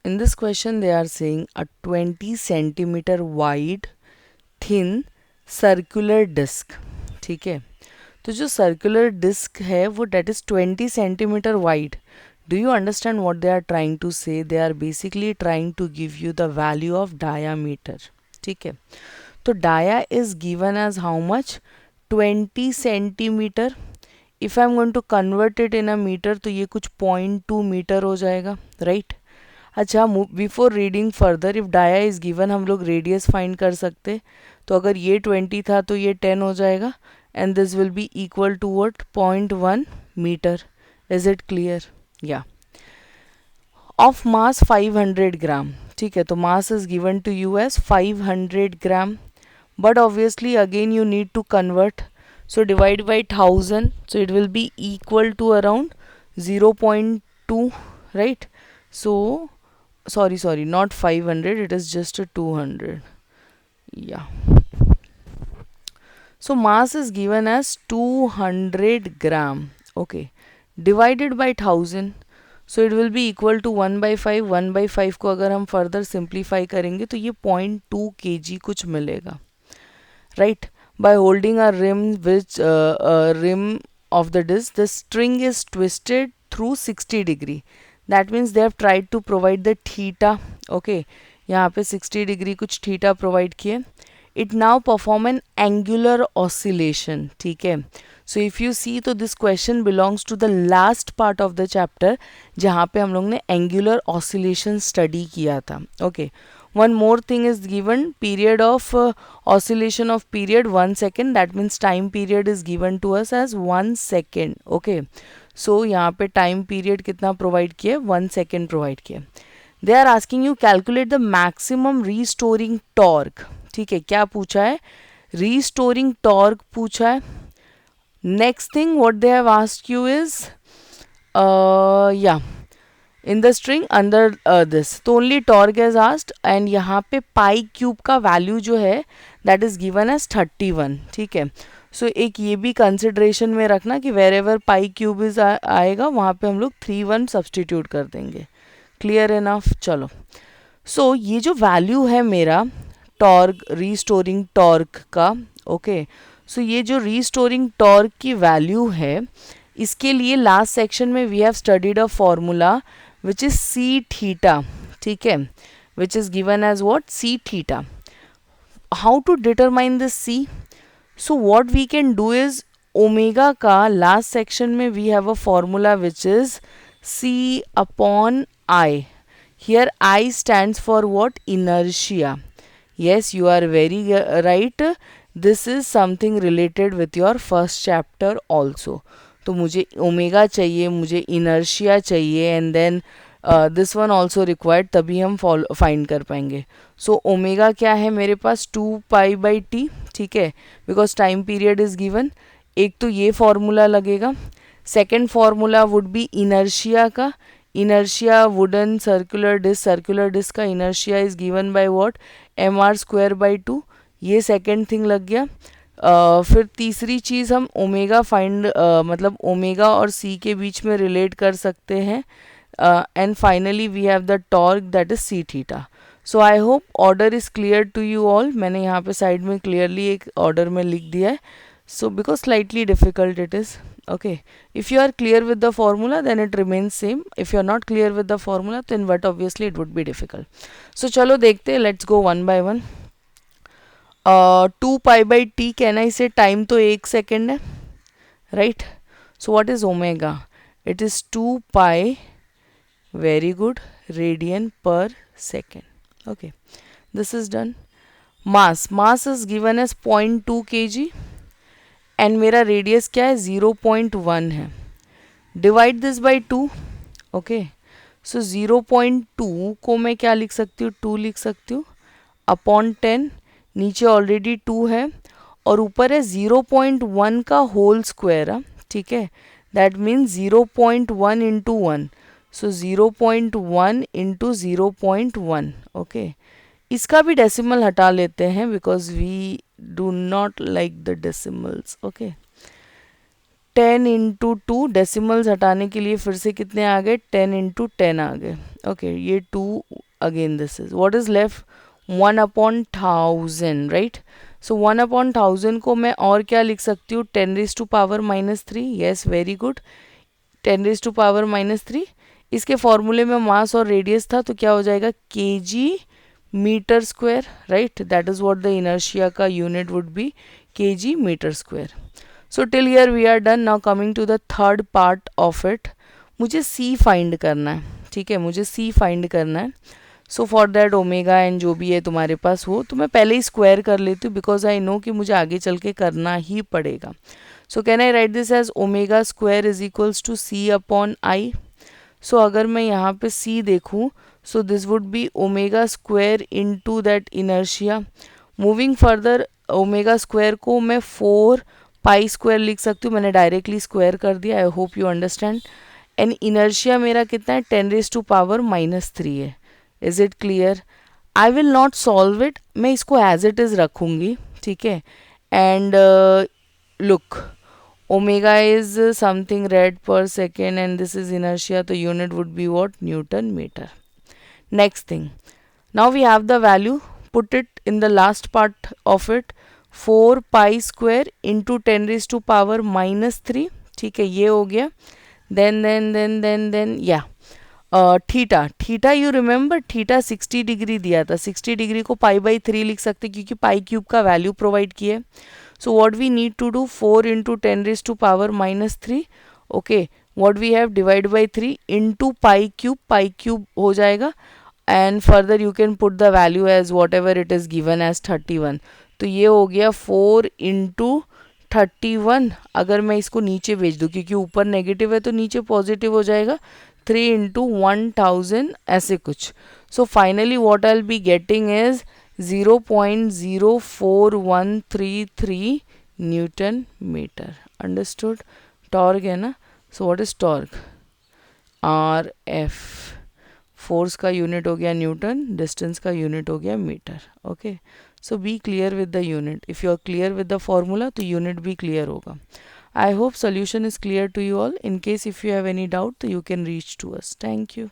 in this question they are saying a 20 centimeter wide thin circular disc. ठीक है, तो जो सर्कुलर डिस्क है वो that is 20 centimetre wide. Do you understand what they are trying to say? They are basically trying to give you the value of diameter. ठीक है, तो dia is given as how much? 20 centimetre. If I am going to convert it in a metre तो ये कुछ 0.2 metre हो जाएगा, right? अच्छा, before reading further, if dia is given हम लोग रेडियस फाइंड कर सकते. तो अगर ये 20 था तो ये 10 हो जाएगा, and this will be equal to what? 0.1 meter. Is it clear? Yeah. Of mass 500 gram. ठीक है, तो mass is given to you as 500 gram. But obviously again you need to convert. So divide by 1000. So it will be equal to around 0.2, right? So sorry, not 500. It is just a 200. Yeah. So mass is given as 200 gram. Okay, divided by 1000. So it will be equal to 1 by 5. 1 by 5 को अगर हम further simplify करेंगे तो ये 0.2 kg कुछ मिलेगा, right? By holding a rim which rim of the disc, the string is twisted through 60 degree. That means they have tried to provide the theta. Okay, यहाँ पे 60 degree कुछ theta provide किए. It now perform an angular oscillation. ठीक है, so if you see तो this question belongs to the last part of the chapter जहाँ पे हम लोग ने angular oscillation study किया था. Okay, one more thing is given, period of oscillation of period 1 second. That means time period is given to us as 1 second. Okay, so यहाँ पे time period कितना provide किया? 1 second provide किया. They are asking you calculate the maximum restoring torque. ठीक है, क्या पूछा है? रीस्टोरिंग टॉर्क पूछा है. Next thing what they have asked you is या in the string under this, तो only torque is asked. And यहाँ पे पाई क्यूब का वैल्यू जो है दैट इज गिवन एज 31. ठीक है, सो एक ये भी कंसिडरेशन में रखना कि wherever pi cube is आएगा वहाँ पे हम लोग 31 सब्सटीट्यूट कर देंगे. Clear enough? चलो, सो ये जो वैल्यू है मेरा टॉर्क, रीस्टोरिंग टॉर्क का, ओके, सो ये जो रीस्टोरिंग टॉर्क की वैल्यू है इसके लिए लास्ट सेक्शन में we have studied a formula which is C theta. ठीक है, which is given as what? C theta. How to determine this C? So what we can do is omega का last section में we have a formula which is C upon I. Here I stands for what? Inertia. Yes, you are very right. This is something related with your first chapter also. तो मुझे omega चाहिए, मुझे inertia चाहिए, and then this one also required, तभी हम find कर पाएंगे. So omega क्या है मेरे पास? 2 पाई बाई टी. ठीक है, because time period is given. एक तो ये फॉर्मूला लगेगा. Second formula would be inertia का. इनर्शिया वुडन सर्कुलर डिस्क का inertia is given by what? mr square by 2. ये सेकेंड थिंग लग गया. फिर तीसरी चीज़ हम ओमेगा फाइंड मतलब ओमेगा और सी के बीच में रिलेट कर सकते हैं. And finally we have the torque that is C theta. So I hope order is clear to you all. मैंने यहाँ पे साइड में क्लियरली एक ऑर्डर में लिख दिया है. So because slightly difficult it is. Okay, if you are clear with the formula then it remains same. If you are not clear with the formula then what obviously it would be difficult. So चलो देखते हैं, let's go one by one. 2 pi by t, can I say time तो 1 second है, right? So what is omega? It is 2 pi, very good, radian per second. Okay, this is done. Mass is given as 0.2 kg and मेरा radius क्या है? 0.1 है. Divide this by 2. Okay, सो 0.2 को मैं क्या लिख सकती हूँ? 2 लिख सकती हूँ अपॉन 10. नीचे ऑलरेडी 2 है और ऊपर है 0.1 का होल स्क्वायर. ठीक है, that means 0.1 into 1. So 0.1 into 0.1. Okay, इसका भी डेसिमल हटा लेते हैं because we do not like the decimals. Okay, 10 into 2, decimals हटाने के लिए फिर से कितने आ गए, 10 इंटू 10 आ गए. ओके, ये 2 again this is what is left, 1/1000, right. So 1/1000 को मैं और क्या लिख सकती हूँ, 10⁻³ यस, वेरी गुड, 10⁻³ इसके फॉर्मूले में मास और रेडियस था तो क्या हो जाएगा, kg metre square, right. That is what the inertia का unit would be, kg metre square. So till here we are done. Now coming to the third part of it, मुझे c फाइंड करना है, ठीक है, मुझे c find करना है. So for that omega and जो भी है तुम्हारे पास वो तो मैं पहले ही स्क्वायर कर लेती हूँ, बिकॉज आई नो कि मुझे आगे चल के करना ही पड़ेगा. So can I write this as omega square is equals to c upon I. So अगर मैं यहाँ पे c देखूँ, so this would be omega square into that inertia. Moving further, omega square को मैं 4 पाई स्क्वायर लिख सकती हूँ, मैंने डायरेक्टली स्क्वायर कर दिया. I hope you understand. And inertia मेरा कितना है, 10⁻³ है. Is it clear? I will not solve it, मैं इसको एज इट इज़ रखूँगी, ठीक है. And look, omega is something rad per second and this is inertia, तो unit would be what, newton metre. Next thing, now we have the value, put it in the last part of it, 4 pi square into 10⁻³ ठीक है, ये हो गया. Then या theta you remember, theta 60 degree दिया था, 60 degree को π/3 लिख सकते क्योंकि π³ का वैल्यू प्रोवाइड किया. So what we need to do, 4 into 10⁻³ okay, what we have, divide by 3 into π³ हो जाएगा. And further you can put the value as whatever it is given as 31. तो ये हो गया 4 इंटू 31. अगर मैं इसको नीचे भेज दूँ क्योंकि ऊपर नेगेटिव है तो नीचे पॉजिटिव हो जाएगा, 3 इंटू 1000 ऐसे कुछ. So finally what I will be getting is 0.04133 newton metre. Understood? Torque है ना. So what is torque, RF. Force का यूनिट हो गया न्यूटन, डिस्टेंस का यूनिट हो गया metre. Okay, so be clear with the unit. If you are clear with the formula तो unit भी क्लियर होगा. I hope solution is clear to you all. In case if you have any doubt, you can reach to us. Thank you.